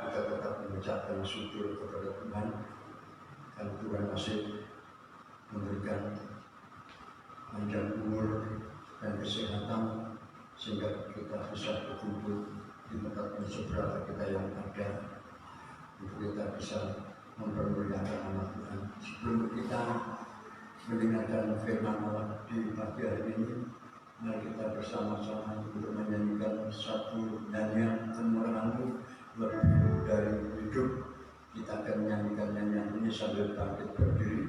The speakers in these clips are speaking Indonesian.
kita tetap mengucapkan syukur kepada Tuhan, dan Tuhan masih memberikan panjang umur dan kesehatan sehingga kita bisa berkumpul di tempat saudara kita yang ada, untuk kita bisa mempermuliakan nama Tuhan. Sebelum kita mendengarkan firman Allah di pagi hari ini, mari kita bersama-sama untuk menyanyikan satu nyanyian kemurahan-Mu lebih dari hidup. Kita akan menyanyikan nyanyian ini sambil bangkit berdiri.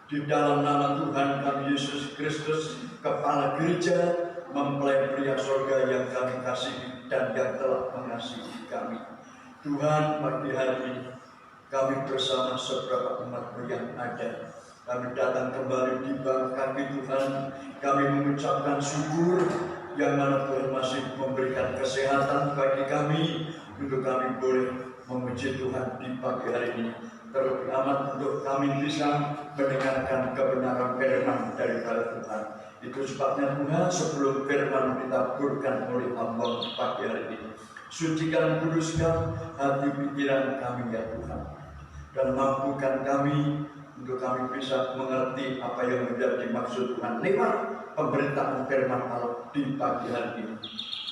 Di dalam nama Tuhan kami Yesus Kristus, Kepala Gereja, mempelai pria surga yang kami kasihi dan yang telah mengasihi kami. Tuhan, pagi hari ini kami bersama seberapa umat-Mu yang ada, kami datang kembali di bawah kaki Tuhan. Kami mengucapkan syukur yang mana Tuhan masih memberikan kesehatan kesehatan bagi kami, untuk kami boleh memuji Tuhan di pagi hari ini. Terlebih amat untuk kami bisa mendengarkan kebenaran firman daripada Tuhan. Itu sebabnya Tuhan, sebelum firman ditaburkan oleh hamba pagi hari ini, sucikan, kuduskan hati pikiran kami ya Tuhan, dan mampukan kami untuk kami bisa mengerti apa yang menjadi maksud Tuhan lewat pemberitaan firman Allah di pagi hari ini.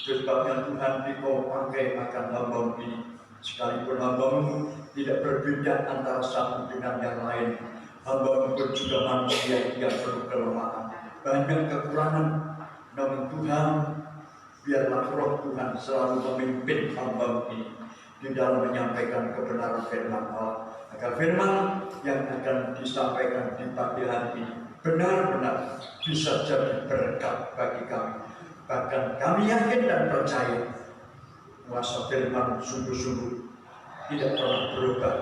Itu sebabnya Tuhan, Dikau pakai akan hamba ini, sekalipun hamba-Mu tidak berbeda antara satu dengan yang lain. Hamba-Mu pun juga manusia yang penuh kelemahan, banyak kekurangan. Namun Tuhan, biarlah roh Tuhan selalu memimpin hamba-Mu ini di dalam menyampaikan kebenaran firman Allah, agar firman yang akan disampaikan di pagi hari ini benar-benar bisa jadi berkat bagi kami. Bahkan kami yakin dan percaya kuasa firman sungguh-sungguh tidak pernah berubah.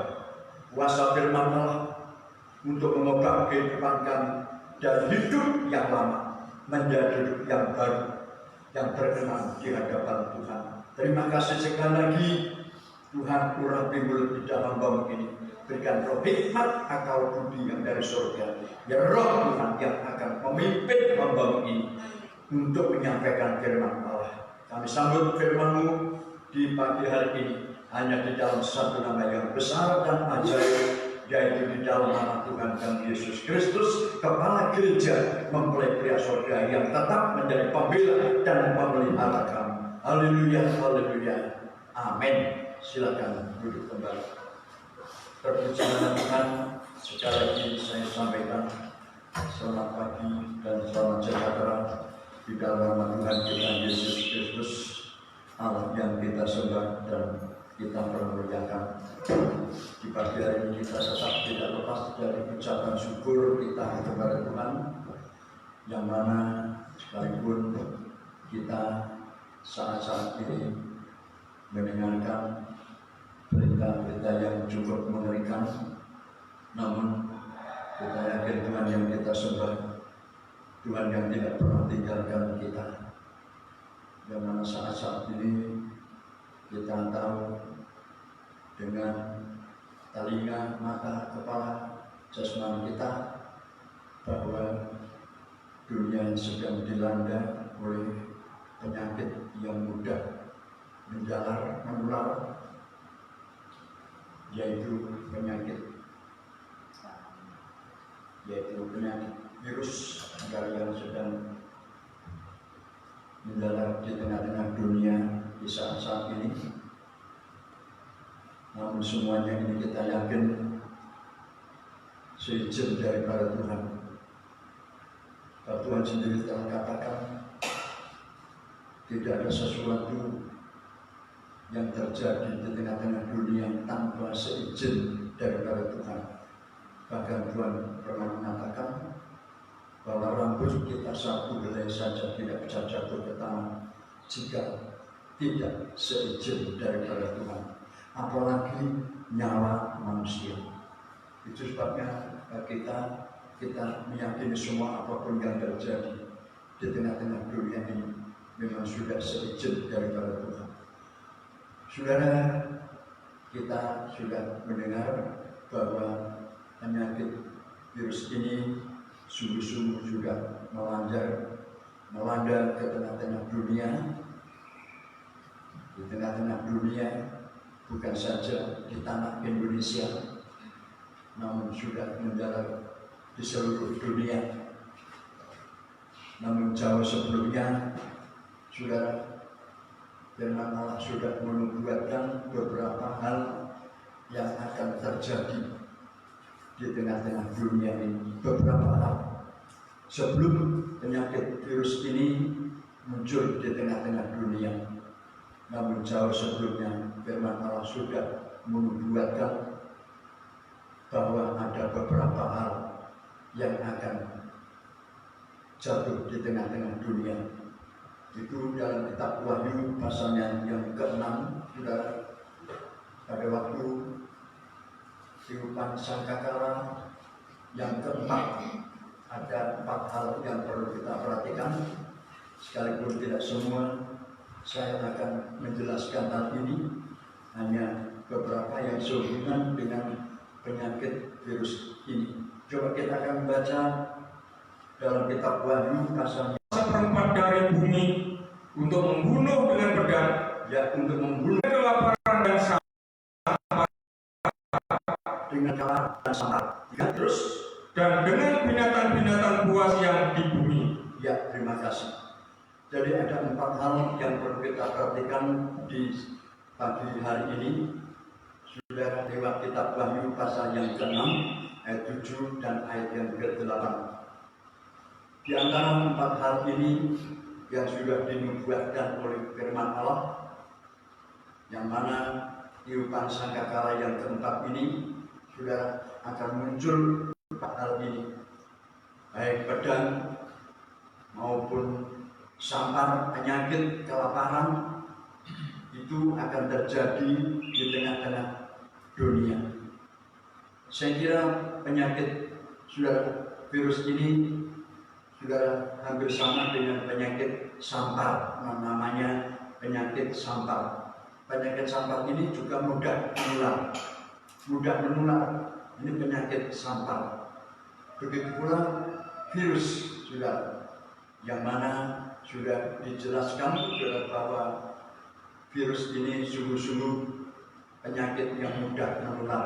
Kuasa firman Allah untuk mengubah kehidupan kami dari hidup yang lama menjadi hidup yang baru, yang berkenan di hadapan Tuhan. Terima kasih sekali lagi Tuhan, urapi mulut lidah hamba-Mu ini. Berikan roh hikmat, akal budi yang dari surga. Ya roh Tuhan yang akan memimpin hamba-Mu ini untuk menyampaikan firman Allah. Kami sambut firman-Mu di pagi hari ini hanya di dalam satu nama yang besar dan ajaib, yaitu di dalam nama Tuhan dan Yesus Kristus, Kepala Gereja mempelai pria surga yang tetap menjadi pembela dan pemelihara kami. Haleluya, haleluya, amin. Silakan duduk kembali. Terpuji nama Tuhan. Sekali lagi saya sampaikan selamat pagi dan selamat sejahtera di dalam nama Tuhan kita Yesus Kristus, Allah yang kita sembah dan kita permuliakan. Di pagi hari ini kita tetap tidak lepas dari ucapan syukur kita kepada Tuhan, yang mana sekalipun kita saat-saat ini mendengarkan berita-berita yang cukup mengerikan, namun kita yakin Tuhan yang kita sembah, Tuhan yang tidak pernah tinggalkan kita. Yang mana saat-saat ini kita tahu dengan telinga, mata, kepala, jasmani kita bahwa dunia sedang dilanda oleh penyakit yang mudah menjalar, menular, yaitu penyakit virus yang sedang menjalar di tengah-tengah dunia di saat-saat ini. Namun semuanya ini kita yakin seizin daripada Tuhan. Tuhan sendiri telah katakan tidak ada sesuatu yang terjadi di tengah-tengah dunia tanpa seizin daripada Tuhan. Bahkan Tuhan pernah mengatakan bahwa rambut kita satu helai saja tidak bisa jatuh ke tanah jika tidak seizin daripada Tuhan, apalagi nyawa manusia. Itu sebabnya kita meyakini semua apapun yang terjadi di tengah-tengah dunia ini memang sudah seizin daripada Tuhan. Saudara, kita sudah mendengar bahwa penyakit virus ini sungguh-sungguh sudah melanda ke tengah-tengah dunia. Di tengah-tengah dunia, bukan saja di tanah Indonesia, namun sudah menjalar di seluruh dunia. Namun jauh sebelumnya, saudara, firman Allah sudah menubuatkan beberapa hal yang akan terjadi di tengah-tengah dunia ini. Beberapa hal sebelum penyakit virus ini muncul di tengah-tengah dunia, namun jauh sebelumnya firman Allah sudah menubuatkan bahwa ada beberapa hal yang akan jatuh di tengah-tengah dunia. Itu dalam kitab Wahyu pasalnya yang ke-6, saudara. Pada waktu tiupan sangkakala yang keempat, ada 4 hal yang perlu kita perhatikan. Sekalipun tidak semua Saya akan menjelaskan hal ini hanya beberapa yang sehubungan dengan penyakit virus ini. Coba kita akan baca dalam kitab Wahyu pasal seperempat dari bumi untuk membunuh dengan pedang, ya, untuk membunuh kelaparan dan dengan kalah dan samar. Ya, terus dan dengan binatang-binatang buas yang di bumi. Ya, terima kasih. Jadi ada 4 hal yang perlu kita perhatikan di pagi hari ini. Sudah lewat kitab Wahyu pasal yang ke-6 ayat 7 dan ayat yang ke-8. Di antara 4 hal ini yang sudah dinubuatkan oleh firman Allah, yang mana tiupan sangkakala yang keempat ini sudah akan muncul 4 hal ini, baik pedang maupun sampar, penyakit, kelaparan, itu akan terjadi di tengah-tengah dunia. Saya kira penyakit virus ini sudah hampir sama dengan penyakit sampar, namanya penyakit sampar. Penyakit sampar ini juga mudah menular. Ini penyakit sampar. Begitu pula virus yang mana sudah dijelaskan bahwa virus ini sungguh-sungguh penyakit yang mudah menular.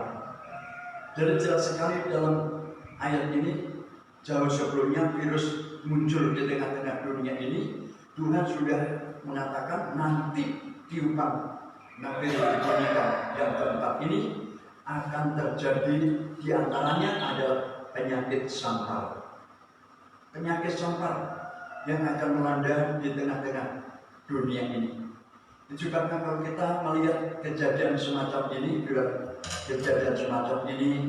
Jadi jelas sekali dalam ayat ini, jauh sebelumnya virus muncul di tengah-tengah dunia ini, Tuhan sudah mengatakan nanti tiupan virus yang keempat ini akan terjadi, di antaranya adalah penyakit sampar. Penyakit sampar yang akan melanda di tengah-tengah dunia ini. Itu karena kalau kita melihat kejadian semacam ini,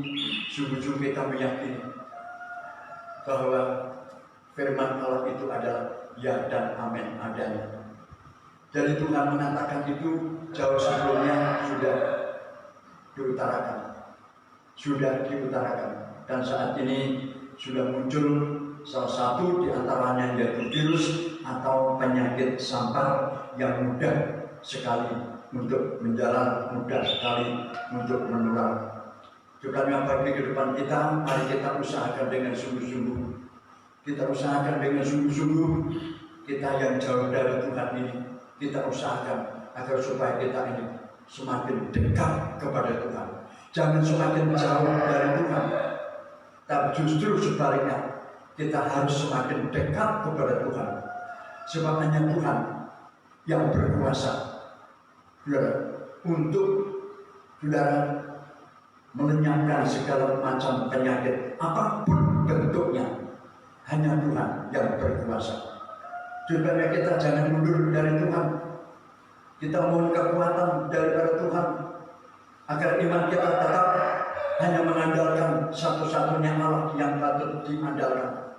sungguh-sungguh kita meyakini bahwa firman Allah itu adalah ya dan amin adanya. Jadi Tuhan mengatakan itu jauh sebelumnya sudah diutarakan, dan saat ini sudah muncul salah satu di antaranya, yaitu virus atau penyakit sampar yang mudah sekali untuk menjalar, mudah sekali untuk menular. Juga bagi kehidupan kita, mari kita usahakan dengan sungguh-sungguh. Kita yang jauh dari Tuhan ini, kita usahakan agar supaya kita ini semakin dekat kepada Tuhan. Jangan semakin jauh dari Tuhan, tapi justru sebaliknya, kita harus semakin dekat kepada Tuhan. Sebab hanya Tuhan yang berkuasa untuk melenyapkan segala macam penyakit apapun bentuknya. Hanya Tuhan yang berkuasa. Supaya kita jangan mundur dari Tuhan. Kita mohon kekuatan daripada Tuhan agar iman kita tetap hanya mengandalkan satu-satunya Allah yang patut diandalkan.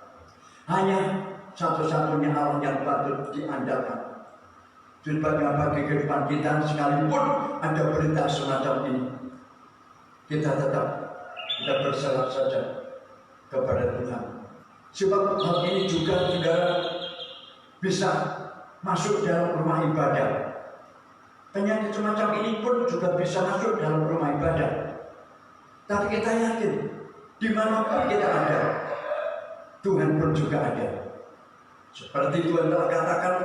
Hanya satu-satunya Allah yang patut diandalkan. Sebabnya bagi kehidupan kita, sekalipun ada berita semacam ini, kita berserah saja kepada Tuhan. Sebab hal ini juga bisa masuk dalam rumah ibadah. Penyakit semacam ini pun juga bisa masuk dalam rumah ibadah. Tapi kita yakin, dimanapun kita ada, Tuhan pun juga ada. Seperti Tuhan telah katakan,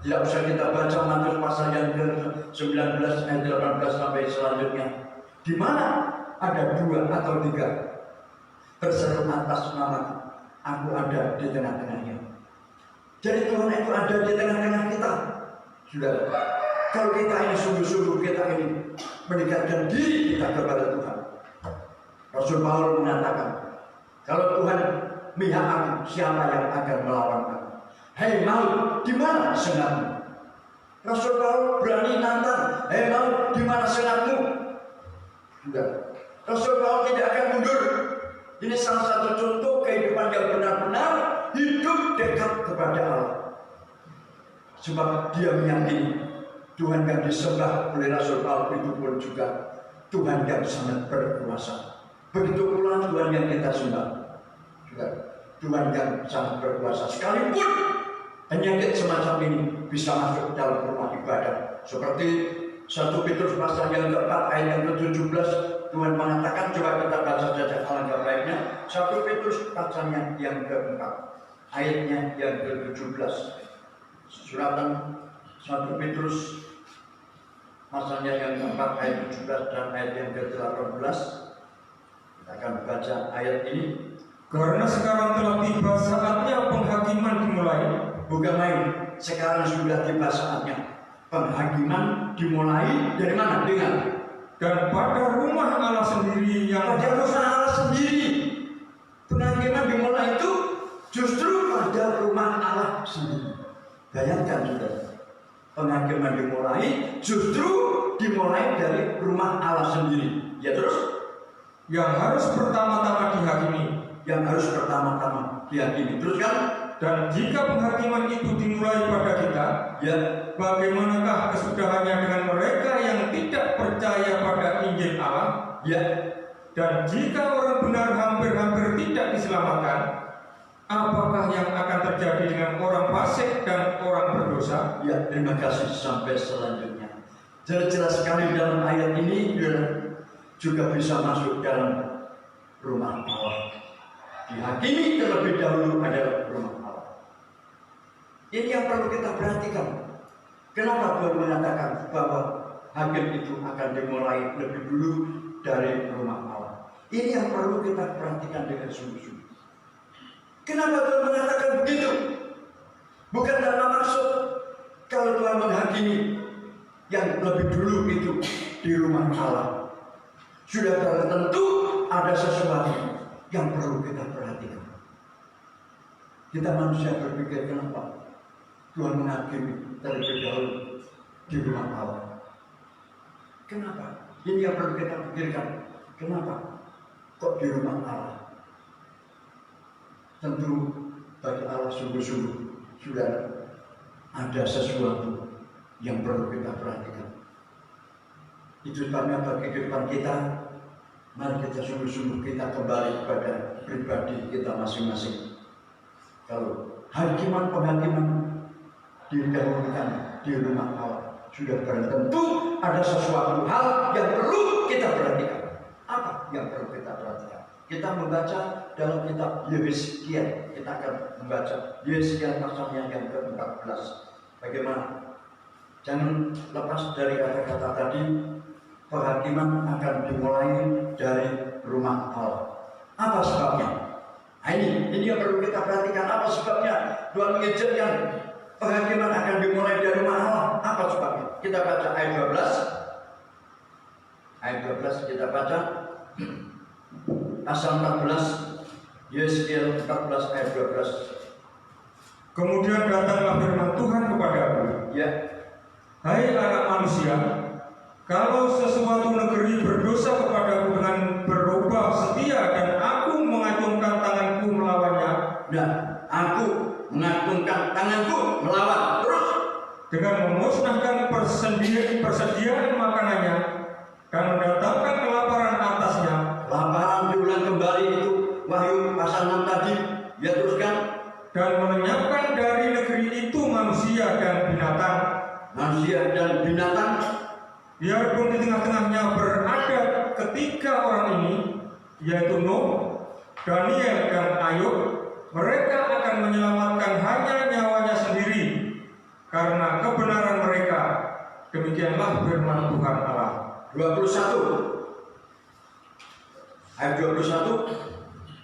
tidak usah kita baca Matius pasal yang ke-19 ayat 18 sampai selanjutnya. Di mana ada 2 atau 3 berseru atas nama, aku ada di tengah-tengahnya. Jadi Tuhan itu ada di tengah-tengah kita. Saudara, kalau kita ini sungguh-sungguh kita ini mendekatkan diri kita kepada Tuhan. Rasul Paulus mengatakan, kalau Tuhan mihak aku, siapa yang akan melawan aku? Hei maut, di mana sengatmu? Rasul Paulus berani nantang, hei maut, di mana sengatmu? Rasul Paulus tidak akan mundur. Ini salah satu contoh kehidupan yang benar-benar hidup dekat kepada Allah. Sebab dia meyakini Tuhan yang disembah oleh Rasul Paulus itu pun juga Tuhan yang sangat berkuasa. Begitu pula Tuhan yang kita sembah juga Tuhan yang sangat berkuasa. Sekalipun penyakit semacam ini bisa masuk dalam rumah ibadah. Seperti 1 Petrus pasal yang keempat ayat yang ke-17, Tuhan mengatakan, coba kita baca saja alangkah baiknya. 1 Petrus pasalnya yang keempat ayatnya yang ke-17. Suratan 1 Petrus pasalnya yang keempat ayat 17 dan ayat yang ke-18. Kita akan baca ayat ini. Karena sekarang telah tiba saatnya penghakiman dimulai. Bukan main, sekarang sudah tiba saatnya penghakiman dimulai. Dari mana? Dengan Dan pada rumah Allah sendiri yang pada rumah Allah sendiri. Penghakiman dimulai itu justru pada rumah Allah sendiri. Bayangkan sudah, penghakiman dimulai justru dimulai dari rumah Allah sendiri. Ya terus, yang harus pertama-tama dihakimi. yang harus pertama-tama diyakini. Terus kan? Dan jika penghakiman itu dimulai pada kita, Ya, bagaimanakah kesudahannya dengan mereka yang tidak percaya pada Injil Allah? ya, Dan jika orang benar hampir-hampir tidak diselamatkan, apakah yang akan terjadi dengan orang fasik dan orang berdosa? ya. Terima kasih sampai selanjutnya. Jelas sekali dalam ayat ini juga bisa masuk dalam rumah Allah. Dihakimi terlebih dahulu adalah rumah Allah. Ini yang perlu kita perhatikan. Kenapa Tuhan mengatakan bahwa hakim itu akan dimulai lebih dulu dari rumah Allah? Ini yang perlu kita perhatikan dengan sungguh-sungguh. Kenapa Tuhan mengatakan begitu? Bukan dalam maksud kalau Tuhan menghakimi yang lebih dulu itu di rumah Allah. Sudah tentu ada sesuatu yang perlu kita perhatikan. Kita manusia berpikir, kenapa Tuhan menghakimi terlebih dahulu di rumah Allah? Kenapa? Ini yang perlu kita pikirkan. Kenapa kok di rumah Allah? Tentu bagi Allah sungguh-sungguh sudah ada sesuatu yang perlu kita perhatikan. Itu sebabnya bagi kehidupan kita, mari kita sungguh-sungguh kita kembali kepada pribadi kita masing-masing. Kalau penghakiman didahulukan di rumah Allah, sudah tentu ada sesuatu hal yang perlu kita perhatikan. Apa yang perlu kita perhatikan? Kita membaca dalam kitab Yehezkiel. Kita akan membaca Yehezkiel pasalnya yang ke-14. Bagaimana? Jangan lepas dari kata-kata tadi. Penghakiman akan dimulai dari rumah Allah. Apa sebabnya? Nah, ini yang perlu kita perhatikan. Apa sebabnya Tuhan mengizinkan penghakiman akan dimulai dari rumah Allah? Apa sebabnya? Kita baca ayat 12. Ayat 12 kita baca. Pasal 14, Yehezkiel 14 ayat 12. Kemudian datanglah firman Tuhan kepadaku. Ya. Hai anak manusia, kalau sesuatu negeri berdosa kepadaku dengan berubah setia dan aku mengacungkan tanganku melawannya, Nah, aku mengacungkan tanganku melawan. Terus dengan memusnahkan persediaan makanannya dan mendatangkan kelaparan atasnya, laparan diulang kembali itu Wahyu pasal 6 tadi. Ya teruskan. dan melenyapkan dari negeri itu manusia dan binatang. Manusia dan binatang. Biarpun di tengah-tengahnya berada ketiga orang ini, yaitu Nuh, Daniel, dan Ayub, mereka akan menyelamatkan hanya nyawanya sendiri karena kebenaran mereka. Demikianlah firman Tuhan Allah. 21 ayat 21.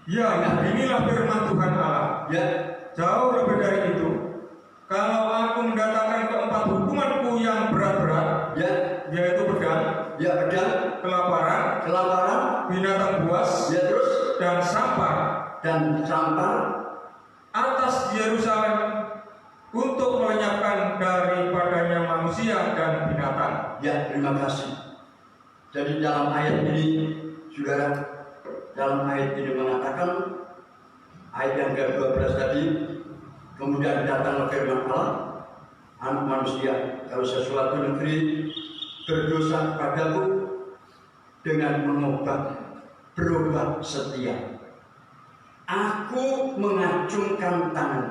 Ya, inilah firman Tuhan Allah. Ya, Jauh lebih dari itu, kalau aku mendatangkan keempat hukumanku yang berat-berat, ya, yaitu pedang, ya, pedang, kelaparan, binatang buas, ya terus, dan sampar atas Yerusalem untuk melenyapkan daripadanya manusia dan binatang. Ya, terima kasih. Jadi dalam ayat ini, saudara, dalam ayat ini mengatakan, ayat yang ke-12 tadi, kemudian datanglah firman Allah, anak manusia, kalau sesuatu negeri berdosa kepadaku dengan berubah setia, aku mengacungkan tangan.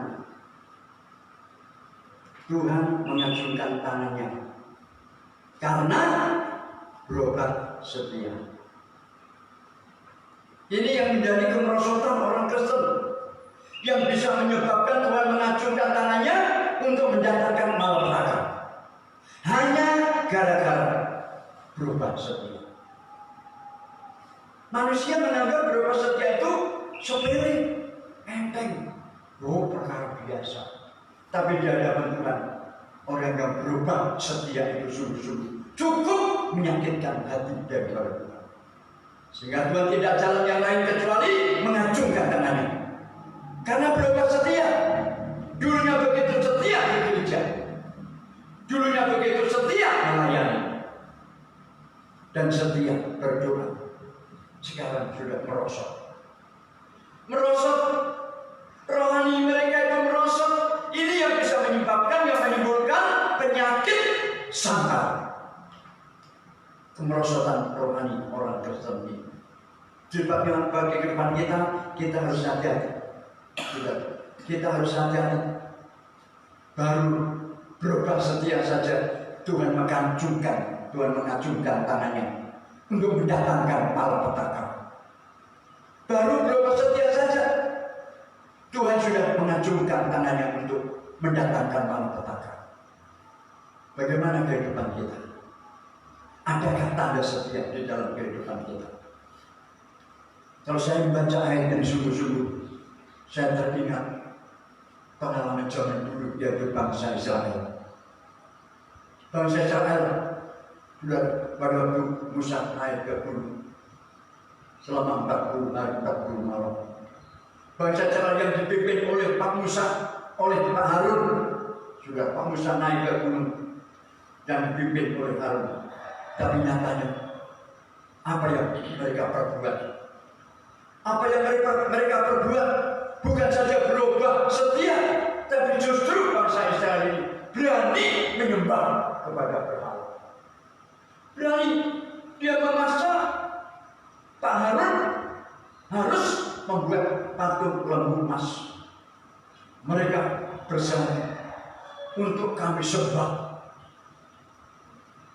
Tuhan mengacungkan tangannya karena berobat setia. Ini yang menjadi kemerosotan orang Kristen, yang bisa menyebabkan Tuhan mengacungkan tangannya untuk mendatangkan malapetaka hanya gara-gara berobat setia. Manusia menganggap berobat setia itu sepele, enteng, perkara biasa. Tapi di hadapan Tuhan, orang yang berobat setia itu sungguh-sungguh cukup menyakitkan hati daripada Tuhan. Sehingga Tuhan tidak jalan yang lain kecuali mengacungkan tangannya. Karena berobat setia, dulunya begitu setia di gereja, dulunya begitu setia melayani, dan setia berdoa. Sekarang sudah merosot. Rohani mereka itu merosot. Ini yang bisa menimbulkan penyakit sangkal. Kemerosotan rohani orang Kristen ini. Di bagi kehidupan kita harus hati-hati. Kita harus hati-hati. Baru berobat setia saja Tuhan mengacungkan tangannya untuk mendatangkan malapetaka. Baru berobat setia saja Tuhan sudah mengacungkan tangannya untuk mendatangkan malapetaka. Bagaimana kehidupan kita? Adakah tanda setia di dalam kehidupan kita? Kalau saya membaca ayat ini sungguh-sungguh, saya teringat pengalaman zaman dulu yaitu bangsa Israel. Bangsa Israel sudah pada waktu Musa naik ke gunung selama 40 hari 40 malam. Bangsa Israel yang dipimpin oleh Pak Musa, oleh Pak Harun, sudah Pak Musa naik ke gunung dan dipimpin oleh Harun. Tapi nyatanya apa yang mereka perbuat? Apa yang mereka perbuat bukan saja berubah setia, tapi justru bangsa Israel ini berani menyembah kepada berhala. Berani dia memaksa Pak Harun harus membuat patung lembu emas. Mereka bersama untuk kami sembah.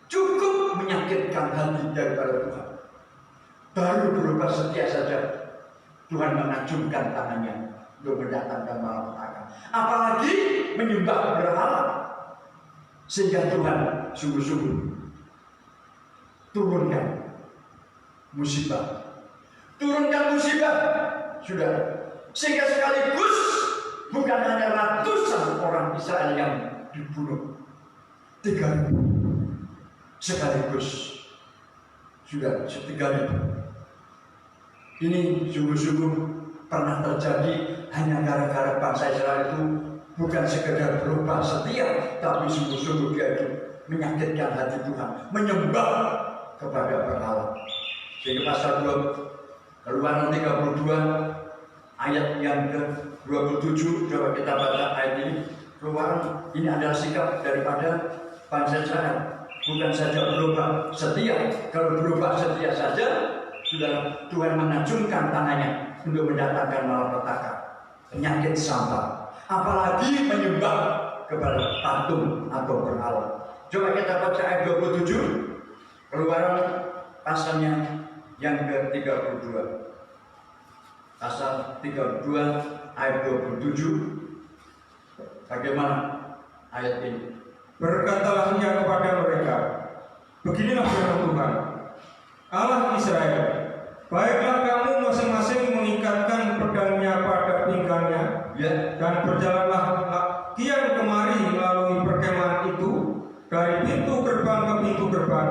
Cukup menyakitkan hati daripada Tuhan. Baru berubah setia saja Tuhan mengacungkan tangannya untuk mendatangkan malapetaka. Apalagi menyembah berhala. Sehingga Tuhan sungguh-sungguh turunkan musibah. Sudah. Sehingga sekaligus bukan hanya ratusan orang Israel yang dibunuh, 3.000 sekaligus sudah 3.000. Ini sungguh-sungguh pernah terjadi hanya gara-gara bangsa Israel itu bukan sekedar berubah setia, tapi sungguh-sungguh dia itu menyakitkan hati Tuhan, menyembah kepada berhala. Sehingga pasal 2 Keluaran 32 ayat yang ke-27, coba kita baca ayat ini. Keluaran ini adalah sikap daripada bangsa Israel, bukan saja berubah setia. Kalau berubah setia saja, sudah Tuhan mengacungkan tangannya untuk mendatangkan malapetaka, penyakit sampah. Apalagi menyembah kepada patung atau berhala. Coba kita baca ayat 27, Keluaran pasalnya yang ke-32. Pasal 32 ayat 27. Bagaimana ayat ini? Berkatalah ia kepada mereka, beginilah firman Tuhan, Allah Israel, baiklah kamu masing-masing mengikatkan pedangnya pada pinggangnya, dan berjalanlah kian kemari melalui perkemahan itu dari pintu gerbang ke pintu gerbang,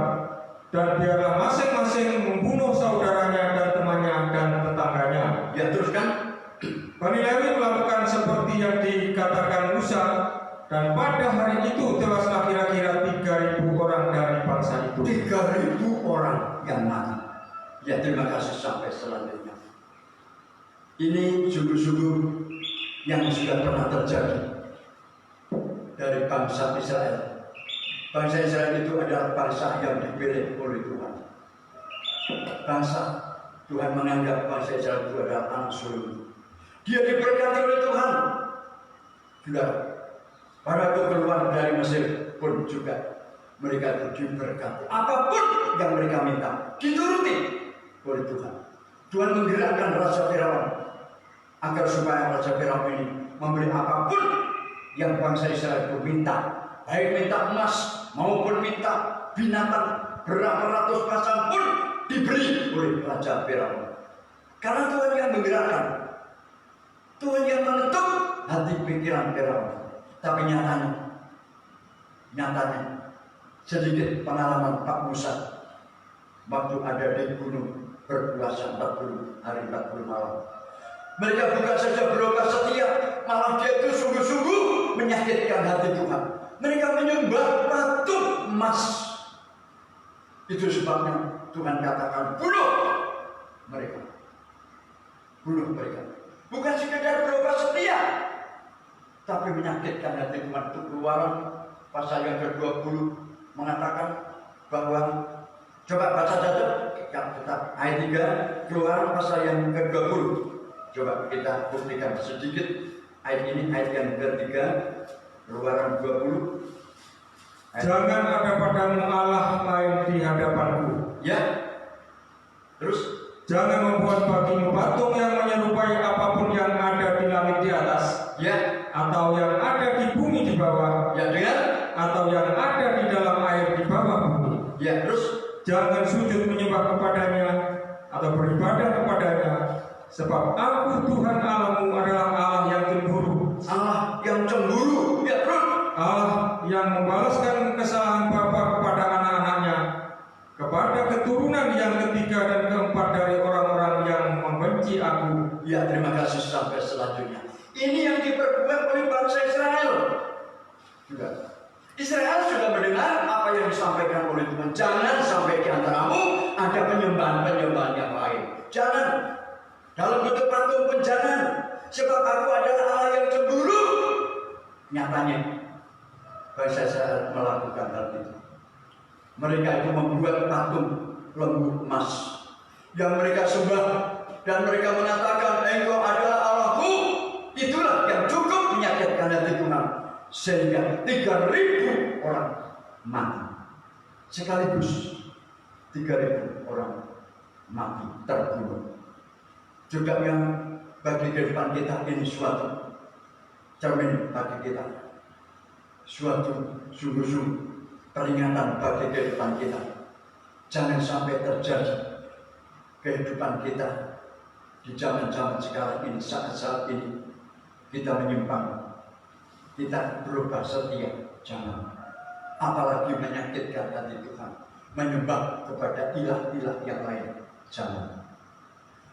dan biarlah masing-masing membunuh saudaranya dan temannya dan tetangganya. Ya, teruskan. Bani Lewi melakukan seperti yang dikatakan Musa, dan pada hari itu tewaslah kira-kira 3.000 orang dari bangsa itu. 3.000 orang yang mati. Ya, terima kasih sampai selanjutnya. Ini sungguh-sungguh yang sudah pernah terjadi dari bangsa Israel. Bangsa Israel itu adalah bangsa yang dipilih oleh Tuhan. Bangsa Tuhan menganggap bangsa Israel itu adalah anak sulung. Dia diberkati oleh Tuhan. Sudah, Pada waktu keluar dari Mesir pun juga mereka itu diberkati. Apapun yang mereka minta dituruti oleh Tuhan. Tuhan menggerakkan Raja Firaun agar supaya Raja Firaun ini memberi apapun yang bangsa Israel itu minta, baik minta emas maupun minta binatang berapa ratus pasang pun diberi oleh Raja Firaun. Karena Tuhan yang menggerakkan, Tuhan yang mengetuk hati pikiran Firaun. Tapi nyatanya sedikit pengalaman Pak Musa waktu ada di gunung berpuasa 40 hari 40 malam. Mereka bukan saja berubah setia, malah dia itu sungguh-sungguh menyakitkan hati Tuhan. Mereka menyembah patung emas. Itu sebabnya Tuhan katakan bunuh mereka. Bunuh mereka. Bukan sekedar berubah setia, tapi menyakitkan hati Tuhan. Itu Keluaran pasal yang ke-20 mengatakan bahwa, coba baca saja ayat 3 Keluaran pasal yang ke-20. Coba kita buktikan sedikit ayat ini, ayat yang ke-3 Keluaran 20. Jangan ada padamu Allah lain di hadapanku. Ya. Terus jangan membuat bagimu patung yang menyerupai apapun yang ada di langit di atas, ya, atau yang ada di bumi di bawah, ya, dengan atau yang ada di dalam air di bawah bumi. Ya. Terus jangan sujud menyembah kepadanya atau beribadah kepadanya, sebab aku Tuhan Allahmu adalah Allah yang cemburu. Allah yang cemburu. Ya. Terus Allah yang membalaskan kesalahan bapa kepada anak-anaknya, kepada keturunan yang ketiga dan keempat dari orang-orang yang membenci aku. Ya, terima kasih. Sampai selanjutnya. Ini yang diperbuat oleh bangsa Israel. Juga Israel sudah mendengar apa yang disampaikan oleh Tuhan. Jangan sampai di antaramu ada penyembahan-penyembahan yang lain. Jangan. Dalam bentuk patung pun jangan. Sebab aku adalah Allah yang cemburu. Nyatanya bangsa Israel melakukan hal itu. Mereka itu membuat patung lembu emas yang mereka sembah, dan mereka mengatakan engkau adalah Allahku. Itulah yang cukup menyakitkan hati Tuhan, sehingga 3.000 orang mati sekaligus. 3.000 orang mati terbunuh. Juga yang bagi kehidupan kita ini suatu cermin bagi kita, suatu sungguh-sungguh peringatan bagi kehidupan kita. Jangan sampai terjadi kehidupan kita di zaman-zaman sekarang ini, saat-saat ini kita menyimpang, kita berubah setia. Jangan. Apalagi menyakitkan hati Tuhan, menyembah kepada ilah-ilah yang lain. Jangan.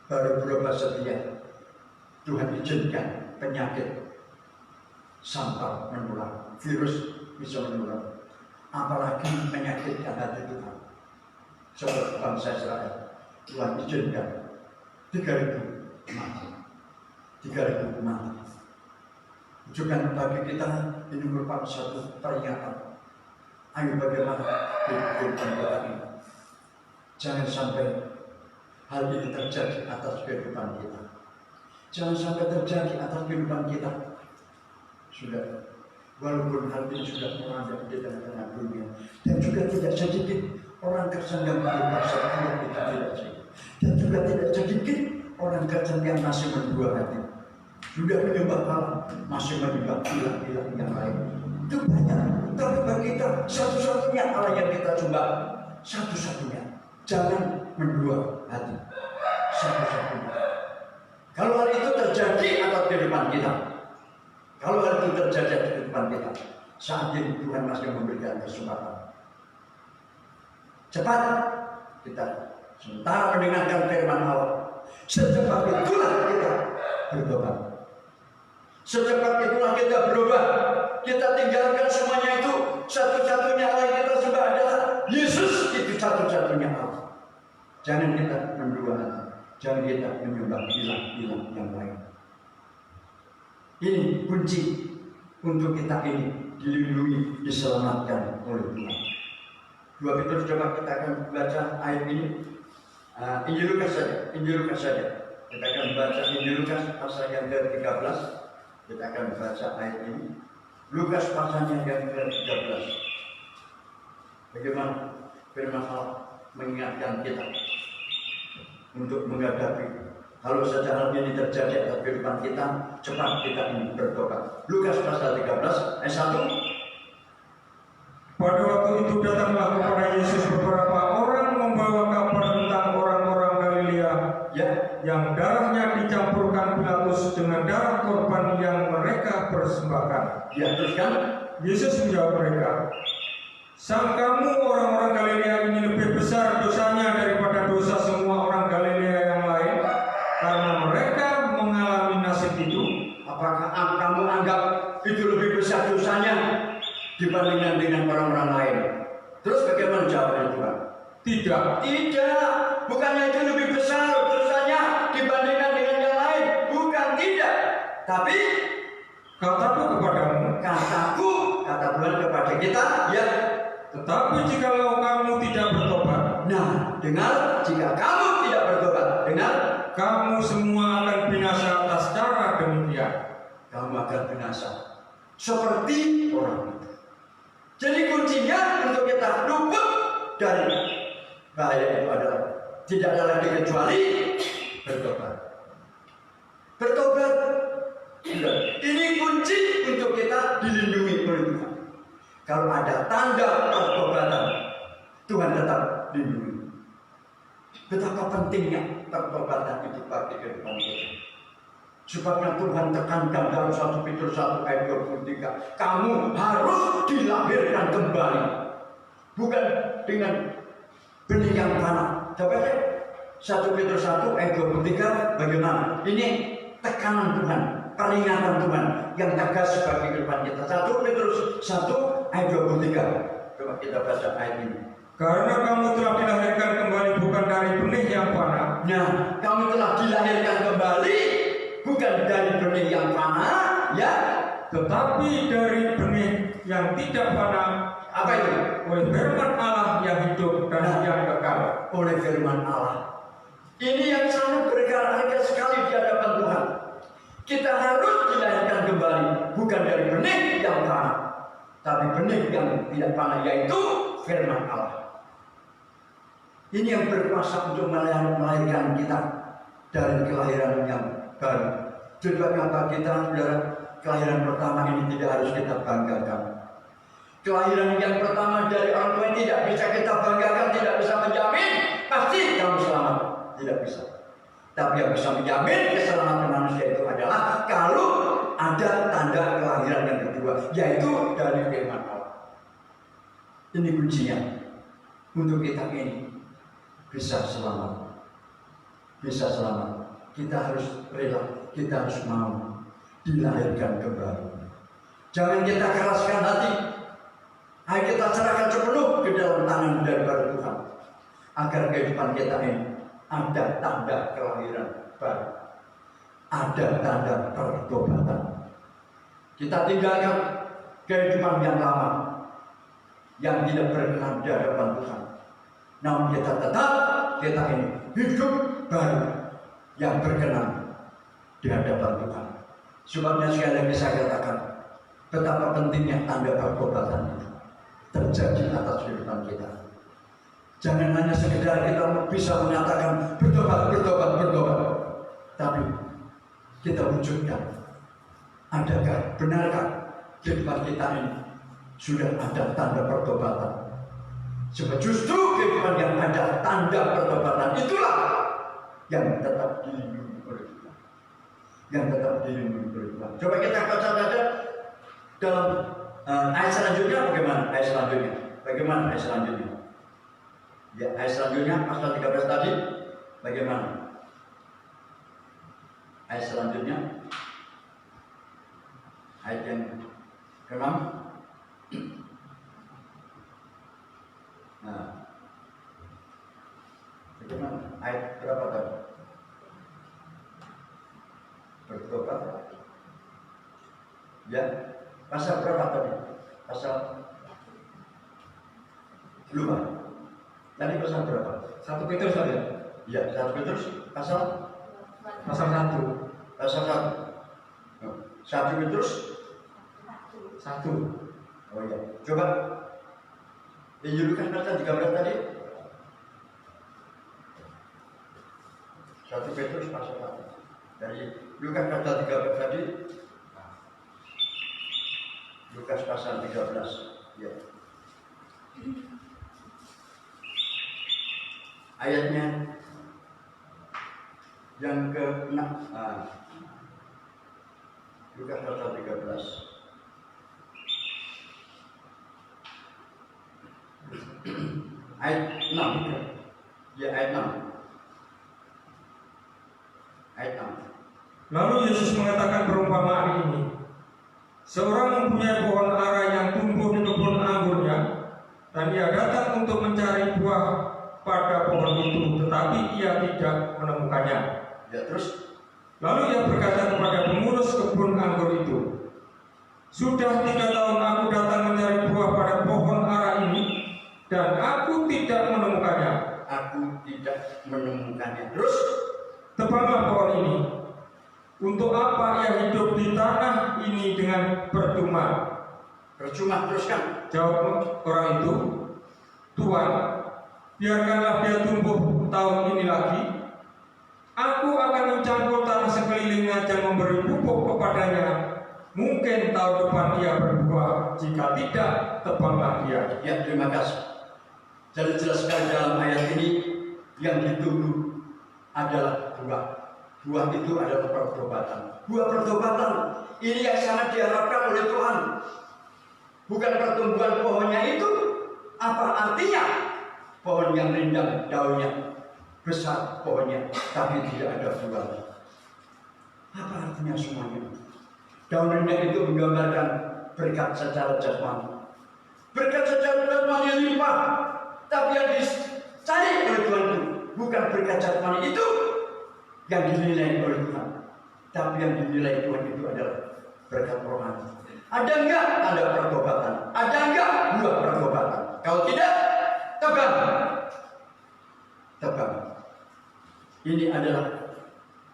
Baru berubah setia, Tuhan izinkan penyakit, sampah menular, virus bisa menular. Apalagi menyakitkan hati Tuhan. Seperti bangsa Israel, Tuhan izinkan 3.000 mati. 3.000 mati. Juga bagi kita ini merupakan satu peringatan. Ayo bagaimana kehidupan kita ini. Jangan sampai hal ini terjadi atas kehidupan kita. Jangan sampai terjadi atas kehidupan kita. Sudah, walaupun hal ini sudah melanda di tengah-tengah dunia, dan juga tidak sedikit orang Kristen yang berubah setia itu tidak sedikit, dan juga tidak sedikit orang Kristen yang masih berdua hati, sudah menyembah Allah, masih menyembah ilah-ilah yang lain. Itu banyak. Tapi bagi kita satu-satunya Allah yang kita sembah, satu-satunya. Jangan mendua hati, satu-satunya. Kalau hal itu terjadi atas kehidupan kita, kalau hal itu terjadi atas kehidupan kita, saat ini Tuhan masih memberikan kesempatan. Cepat kita sementara mendengarkan firman Allah, secepat itulah kita bertobat. Secepat itulah kita berubah. Kita tinggalkan semuanya itu. Satu-satunya Allah yang kita sembah adalah Yesus. Itu satu-satunya Allah. Jangan kita mendua hati. Jangan kita menyembah ilah-ilah yang lain. Ini kunci untuk kita ini dilindungi, diselamatkan oleh Tuhan. 2 Petrus, coba kita akan baca ayat ini. Injil Lukas saja. Kita akan baca Injil Lukas pasal yang ke-13. Kita akan baca ayat ini. Lukas pasalnya yang ke-13. Bagaimana firman Allah mengingatkan kita untuk menghadapi kalau saja hal ini terjadi atas kehidupan kita, cepat kita ini bertobat. Lukas pasal 13 ayat 1. Pada waktu itu datanglah kepada Yesus beberapa orang membawa kabar tentang orang-orang Galilea yang darahnya dicampurkan Pilatus dengan darah korban yang mereka persembahkan. Ya, teruskan. Yesus menjawab mereka, "Sangkamu orang-orang Galilea ini lebih besar dosanya daripada dosa semua orang Galilea yang lain, karena mereka mengalami nasib itu?" Apakah kamu anggap itu lebih besar dosanya dibandingkan dengan orang-orang lain? Terus bagaimana jawabannya Tuhan? Tidak. Tidak. Bukannya itu lebih besar dosanya dibandingkan dengan yang lain. Bukan, tidak. Tapi Kataku kepadamu, kata Tuhan kepada kita, ya. tetapi jikalau kamu tidak bertobat, Nah, dengar, jika kamu tidak bertobat, dengar, kamu semua akan binasa atas cara demikian. kamu akan binasa seperti orang itu. Jadi kuncinya untuk kita luput dari bahaya itu adalah tidak ada lagi kecuali bertobat. Bertobat. Ini kunci untuk kita dilindungi oleh Tuhan. Kalau ada tanda pertobatan, Tuhan tetap lindungi. Betapa pentingnya pertobatan itu bagi kehidupan kita. Sebabnya Tuhan tekankan dalam 1 Petrus 1 ayat 23, kamu harus dilahirkan kembali, bukan dengan benih yang tanah. Coba deh 1 Petrus 1 ayat 23 bagaimana? Ini tekanan Tuhan, peringatan Tuhan yang tegas bagi kehidupan kita. 1 Petrus 1 ayat 23. Coba kita baca ayat ini. Karena kamu telah dilahirkan kembali bukan dari benih yang fana. Nah, kamu telah dilahirkan kembali bukan dari benih yang fana, ya, tetapi dari benih yang tidak fana. Apa itu? Oleh firman Allah yang hidup dan yang kekal. Oleh firman Allah. Ini yang sangat berharga sekali di hadapan Tuhan. Kita harus dilahirkan kembali bukan dari benih yang fana, tapi benih yang tidak fana, yaitu firman Allah. Ini yang berkuasa untuk melahirkan kita dari kelahiran yang baru. Sebab apa kita, saudara, kelahiran pertama ini tidak harus kita banggakan. Kelahiran yang pertama dari orang tua tidak bisa kita banggakan, tidak bisa menjamin pasti kamu selamat, tidak bisa. Tapi yang bisa menjamin keselamatan manusia itu adalah kalau ada tanda kelahiran yang kedua, yaitu dari firman Allah. Ini kuncinya untuk kita ini bisa selamat. Bisa selamat. Kita harus rela, kita harus mau dilahirkan kembali. Jangan kita keraskan hati. Ayo kita serahkan sepenuh ke dalam tangan daripada Tuhan, agar kehidupan kita ini ada tanda kelahiran baru, ada tanda pertobatan. Kita tinggalkan kehidupan yang lama, yang tidak berkenan di hadapan Tuhan. Namun kita tetap, kita ini hidup baru yang berkenan di hadapan Tuhan. Sebabnya sekali lagi saya katakan, betapa pentingnya tanda pertobatan itu terjadi atas kehidupan kita. Jangan hanya sekedar kita bisa mengatakan bertobat, tapi kita wujudkan. Adakah, benarkah kehidupan kita ini sudah ada tanda pertobatan? Sebab justru kehidupan yang ada tanda pertobatan itulah yang tetap dilindungi oleh Tuhan. Yang tetap dilindungi oleh Tuhan. Coba kita baca saja dalam ayat selanjutnya bagaimana? Bagaimana ayat selanjutnya? Ya, ayat selanjutnya pasal 13 tadi bagaimana? Ayat selanjutnya ayat yang ke-6. Nah, bagaimana? Ayat berapa tadi? Bertobat. Ya, pasal berapa tadi? Pasal lupa. Tadi pasal berapa? 1 Petrus saja. Ya, 1 Petrus pasal 1. Pasal 1. 1 Petrus 1. Oh iya, coba Injil Lukas pasal 13 tadi. 1 Petrus pasal 1. Dari Lukas pasal 13 tadi. Lukas pasal 13. Ya. Ayatnya yang ke-6. Lukas pasal 13. Ayat 6. Ya, ayat 6. Ayat 6. Lalu Yesus mengatakan perumpamaan ini. Seorang mempunyai pohon ara yang tumbuh di kebun anggurnya, dan ia datang untuk mencari buah pada pohon itu, tetapi ia tidak menemukannya. Ya, terus? Lalu ia berkata kepada pengurus kebun anggur itu, "Sudah 3 tahun aku datang mencari buah pada pohon ara ini, dan aku tidak menemukannya." Aku tidak menemukannya. Terus? Tebanglah pohon ini. Untuk apa ia hidup di tanah ini dengan percuma? Percuma, teruskan. Jawab orang itu, "Tuhan, biarkanlah dia tumbuh tahun ini lagi. Aku akan mencangkul tanah sekelilingnya dan memberi pupuk kepadanya. Mungkin tahun depan ia berbuah, jika tidak, tebanglah dia." Ya, terima kasih. Jadi jelas sekali dalam ayat ini yang ditunggu adalah buah. Buah itu adalah pertobatan. Buah pertobatan ini yang sangat diharapkan oleh Tuhan. Bukan pertumbuhan pohonnya itu. Apa artinya? Pohon yang rindang daunnya, besar pohonnya, tapi tidak ada buah. Apa artinya semuanya? Daun rindang itu menggambarkan berkat secara jasmani. Berkat secara jasmani yang limpah. Tapi yang dicari oleh Tuhan itu bukan berkat jasmani itu yang dinilai oleh Tuhan, tapi yang dinilai Tuhan itu adalah berkat rohani. Ada enggak tanda pertobatan? Ada enggak buah pertobatan? Kalau tidak, tebang. Tebang. Ini adalah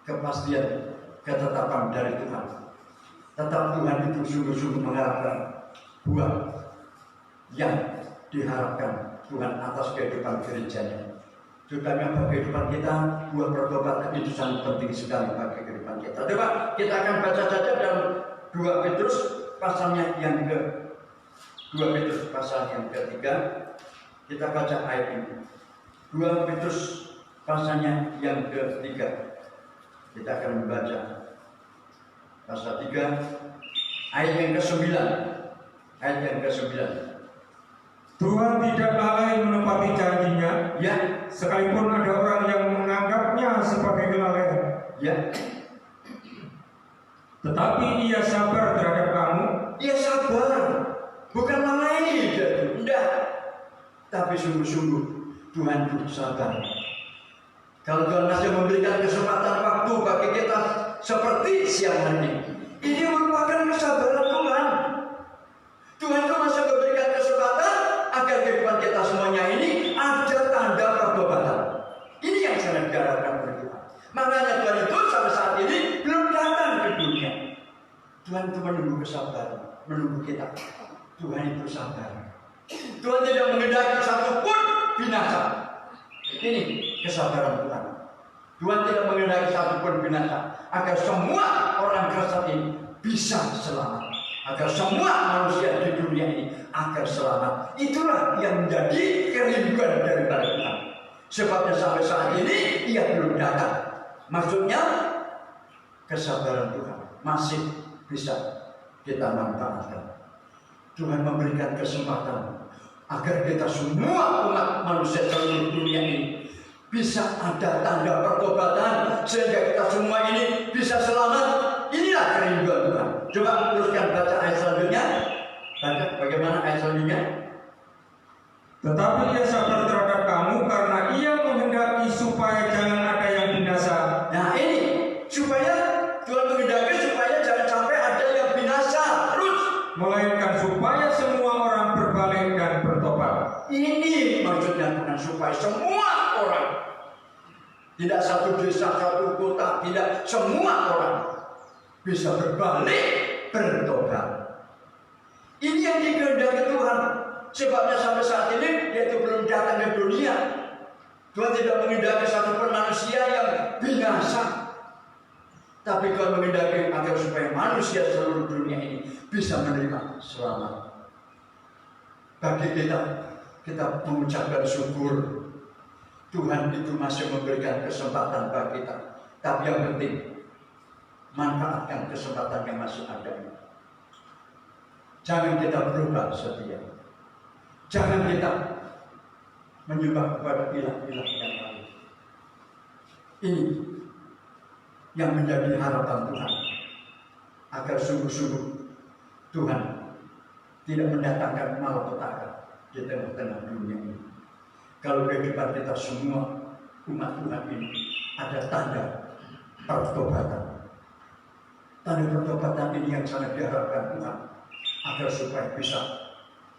kepastian, ketetapan dari Tuhan. Tetap Tuhan itu sungguh-sungguh mengharapkan buah yang diharapkan Tuhan atas kehidupan gerejanya. Terutama bagi kehidupan kita, buah pertobatan itu sangat penting sekali bagi kehidupan kita. Coba kita akan baca saja dalam 2 Petrus pasalnya yang ke 2 Petrus pasal yang ketiga. Kita baca ayat ini. 2 Petrus pasalnya yang ketiga. Kita akan membaca pasal 3 ayat yang ke-9. Ayat yang ke-9. Tuhan tidak lalai menepati janjinya, Ya, sekalipun ada orang yang menganggapnya sebagai kelalaian. ya. Tetapi ia sabar terhadap kamu. Ia sabar, bukan lalai, tidak. Tapi sungguh-sungguh Tuhan itu sabar. Kalau Tuhan masih memberikan kesempatan waktu bagi kita seperti siang hari ini merupakan kesabaran Tuhan. Tuhan itu masih memberikan kesempatan agar kehidupan kita semuanya ini ada tanda pertobatan. Ini yang sangat diharapkan oleh Tuhan. Makanya Tuhan itu sampai saat ini belum datang ke dunia. Tuhan itu menunggu kesabaran, menunggu kita. Tuhan itu sabar. Tuhan tidak menghendaki satupun binasa. Ini kesabaran Tuhan. Tuhan tidak menghendaki satupun binasa, agar semua orang Kristen ini bisa selamat. Agar semua manusia di dunia ini agar selamat. Itulah yang menjadi kerinduan daripada Tuhan. Sebabnya sampai saat ini ia belum datang. Maksudnya kesabaran Tuhan masih bisa kita manfaatkan. Tuhan memberikan kesempatan agar kita semua umat manusia seluruh dunia ini bisa ada tanda pertobatan, sehingga kita semua ini bisa selamat. Inilah kerinduan Tuhan. Coba teruskan baca ayat selanjutnya. Baca bagaimana ayat selanjutnya. Tetapi ia sabar terhadap kamu karena ia menghendaki supaya jangan ada yang binasa. Nah ini supaya Tuhan menghendaki supaya jangan sampai ada yang binasa terus, melainkan supaya semua orang berbalik dan bertobat. Ini maksudnya Tuhan, supaya semua orang, tidak satu desa, satu kota, tidak, semua orang bisa berbalik, bertobat. Ini yang dikehendaki Tuhan. Sebabnya sampai saat ini dia itu belum datang ke dunia. Tuhan tidak mengendaki satupun manusia yang binasa, tapi Tuhan mengendaki agar supaya manusia seluruh dunia ini bisa menerima selamat. Bagi kita mengucapkan syukur. Tuhan itu masih memberikan kesempatan bagi kita. Tapi yang penting, manfaatkan kesempatan yang masih ada ini. Jangan kita berubah setia. Jangan kita menyembah kepada ilah-ilah yang lain. Ini yang menjadi harapan Tuhan, agar sungguh-sungguh Tuhan tidak mendatangkan malapetaka di tengah-tengah dunia ini. Kalau kehidupan kita semua umat Tuhan ini ada tanda pertobatan. Tanda pertobatan ini yang sangat diharapkan Tuhan, agar supaya bisa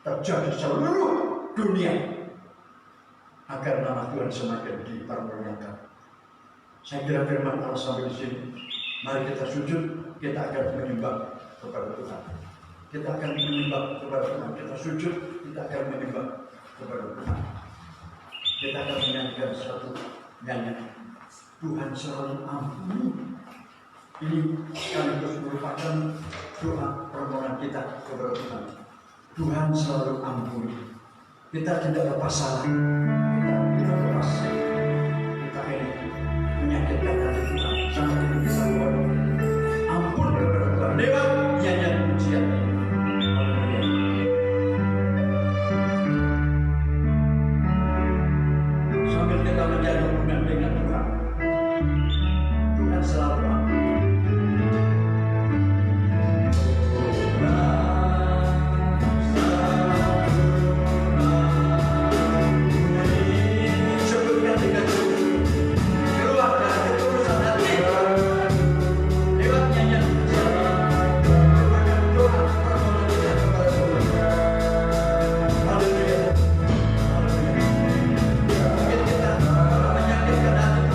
terjadi seluruh dunia, agar nama Tuhan semakin dipermuliakan. Saya kira firman Allah sampai di sini. Mari kita sujud, kita akan menyembah kepada Tuhan. Kita akan menyembah kepada Tuhan. Kita sujud, kita akan menyembah kepada Tuhan. Kita akan menyanyikan satu nyanyian. Tuhan selalu ampuni. Ini sekaligus merupakan doa permohonan kita kepada Tuhan. Tuhan selalu ampuni. Kita tidak lepas salah. Kita tidak lepas. Kita ini menyakitkan hati Tuhan. Sampai kita bisa mohon ampun kepada Tuhan lewat nyanyian pujian ini. Sambil kita menjadi hubungan dengan Tuhan. Tuhan selalu ampuni. Hati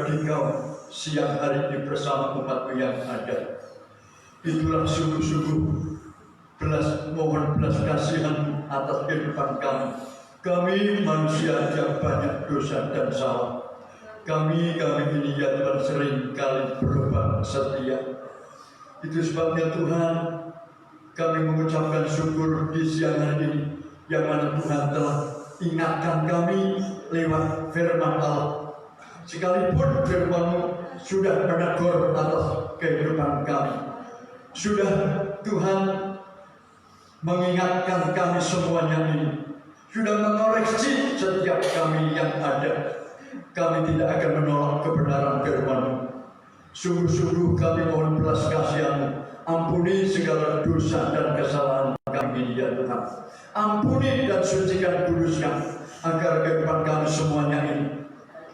bagi kau siang hari ini bersama umatmu yang ada. Itulah sungguh-sungguh mohon belas kasihan atas kehidupan kami. Kami manusia yang banyak dosa dan salah. Kami ini ya Tuhan sering kali berubah setia. Itu sebabnya Tuhan, kami mengucapkan syukur di siang hari ini, yang mana Tuhan telah ingatkan kami lewat firman Allah. Sekalipun firman-Mu sudah menegur atas kehidupan kami, sudah Tuhan mengingatkan kami semuanya ini, sudah mengoreksi setiap kami yang ada. Kami tidak akan menolak kebenaran firman-Mu. Sungguh-sungguh kami mohon belas kasihan-Mu. Ampuni segala dosa dan kesalahan kami ya Tuhan. Ampuni dan sucikan, kuduskan, agar kehidupan kami semuanya ini,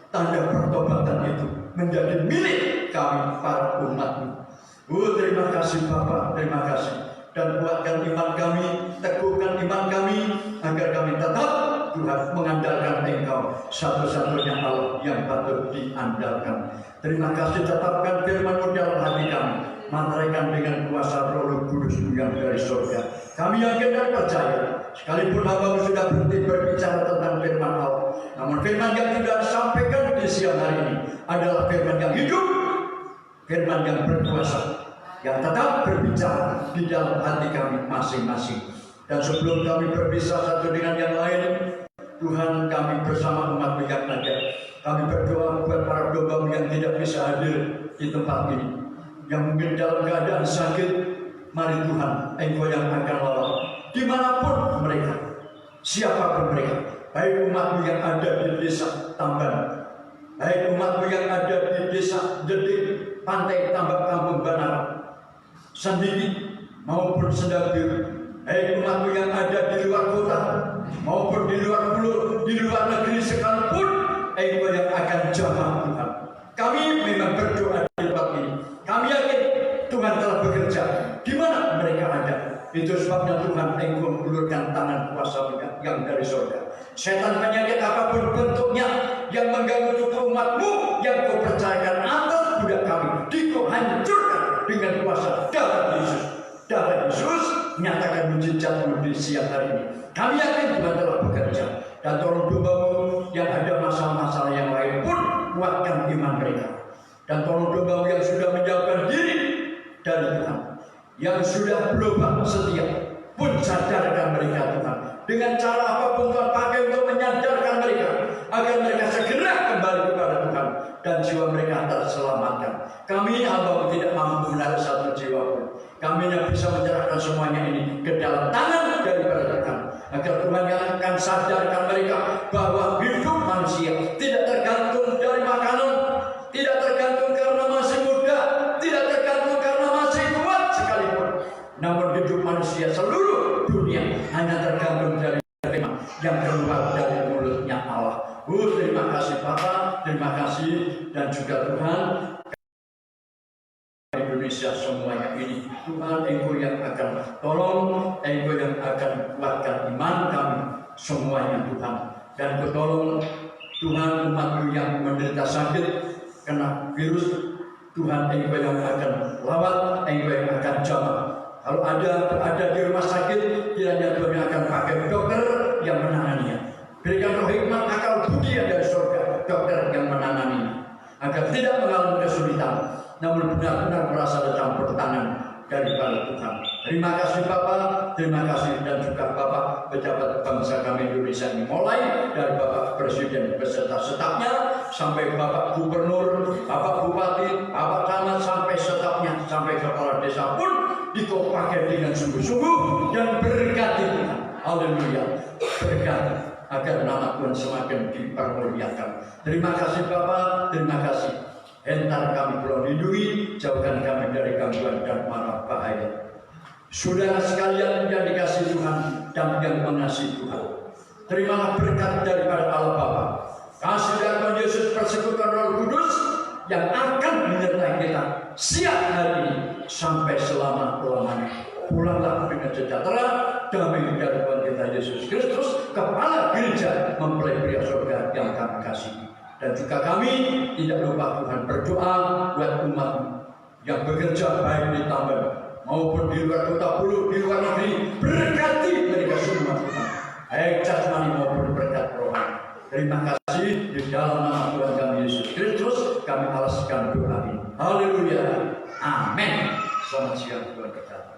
tanda pertobatan itu menjadi milik kami para umat-Mu. Terima kasih Bapa, terima kasih. Dan kuatkan iman kami, teguhkan iman kami, agar kami tetap Tuhan mengandalkan Engkau, satu-satunya Allah yang patut diandalkan. Terima kasih, tetapkan firman-Mu dalam hati kami, mantraikan dengan kuasa Roh Kudus yang dari surga. Kami yakin dan percaya, sekalipun hamba-Mu sudah berhenti berbicara tentang firman Allah, namun firman yang tidak disampaikan di siang hari ini adalah firman yang hidup, firman yang berkuasa, yang tetap berbicara di dalam hati kami masing-masing. Dan sebelum kami berpisah satu dengan yang lain, Tuhan, kami bersama umat-Mu yang ada, kami berdoa buat para domba-Mu yang tidak bisa hadir di tempat ini, yang mungkin dalam keadaan sakit. Mari Tuhan, Engkau yang akan lawan dimanapun mereka, siapapun mereka, baik umat-Mu yang ada di desa Tamban, baik umat-Mu yang ada di desa Dedik, Pantai Tambak Kampung Banar, Sendiri maupun Sedabiru, baik umat-Mu yang ada di luar kota maupun di luar pulau, di luar negeri sekalipun, Engkau yang akan jamah Tuhan. Kami memang berdoa di tempat ini. Kami yakin Tuhan telah bekerja di mana mereka ada. Itu sebabnya Tuhan, Engkau mengulurkan tangan kuasa yang dari surga. Setan penyakit apapun bentuknya yang mengganggu tubuh umat-Mu yang Kau percayakan atas budak kami, Kau hancurkan dengan kuasa darah Yesus. Darah Yesus menyatakan mujizat-Mu di siang hari ini. Kami yakin Tuhan telah bekerja. Dan tolong domba-Mu yang ada masalah-masalah yang lain pun kuatkan iman mereka. Dan tolong domba-Mu yang sudah menjauhkan diri dari Tuhan, yang sudah berubah setia, pun sadarkan mereka Tuhan. Dengan cara apapun Tuhan pakai untuk menyadarkan mereka, agar mereka segera kembali kepada Tuhan dan jiwa mereka terselamatkan. Kami hamba-Mu tidak mampu menarik satu jiwa pun. Kami yang bisa menyerahkan semuanya ini ke dalam tangan daripada Tuhan, agar Tuhan yang akan sadarkan mereka bahwa hidup manusia tidak tergantung dari makanan, tidak tergantung karena masih muda, tidak tergantung karena masih kuat sekalipun. Namun hidup manusia seluruh dunia hanya tergantung dari firman yang keluar dari mulutnya Allah. Terima kasih Bapa, terima kasih, dan juga Tuhan, Indonesia semuanya ini, Tuhan, Engkau yang akan tolong, Engkau yang akan kuatkan iman kami semuanya Tuhan. Dan Kau tolong Tuhan umat-Mu yang menderita sakit kena virus, Tuhan, Engkau yang akan lawat, Engkau yang akan jamah. Kalau ada di rumah sakit, kiranya Tuhan yang akan pakai dokter yang menanganinya. Berikan roh hikmat, akal budi dari surga, dokter yang menanganinya, agar tidak mengalami kesulitan, namun benar-benar merasa campur tangan daripada Tuhan. Terima kasih Bapak, terima kasih, dan juga Bapak pejabat bangsa kami Indonesia ini, mulai dari Bapak Presiden beserta stafnya, sampai Bapak Gubernur, Bapak Bupati, Bapak Camat, sampai stafnya, sampai kepala desa pun dipakai dengan sungguh-sungguh dan berkati Tuhan. Haleluya, berkati agar nama Tuhan semakin dipermuliakan. Terima kasih Bapak, terima kasih. Entar kami pulau lindungi, jauhkan kami dari gangguan dan mara bahaya. Saudara sekalian yang dikasihi Tuhan dan yang mengasihi Tuhan, terimalah berkat daripada Allah Bapa, kasih dan Tuhan Yesus, persekutuan Roh Kudus yang akan menyertai kita siang hari ini sampai selama-lamanya. Pulanglah dengan sejahtera, damai dari Tuhan kita Yesus Kristus, Kepala Gereja mempelai pria surga yang kami kasihi. Dan juga kami tidak lupa Tuhan berdoa buat umat yang bekerja baik di Tamben maupun di luar kota Bulu, di luar negeri. Berkati mereka semua Tuhan, baik jasmani maupun berkat rohani. Terima kasih di dalam nama Tuhan kami Yesus Kristus kami alaskan doa ini. Haleluya. Amin. Selamat siang Tuhan berkati.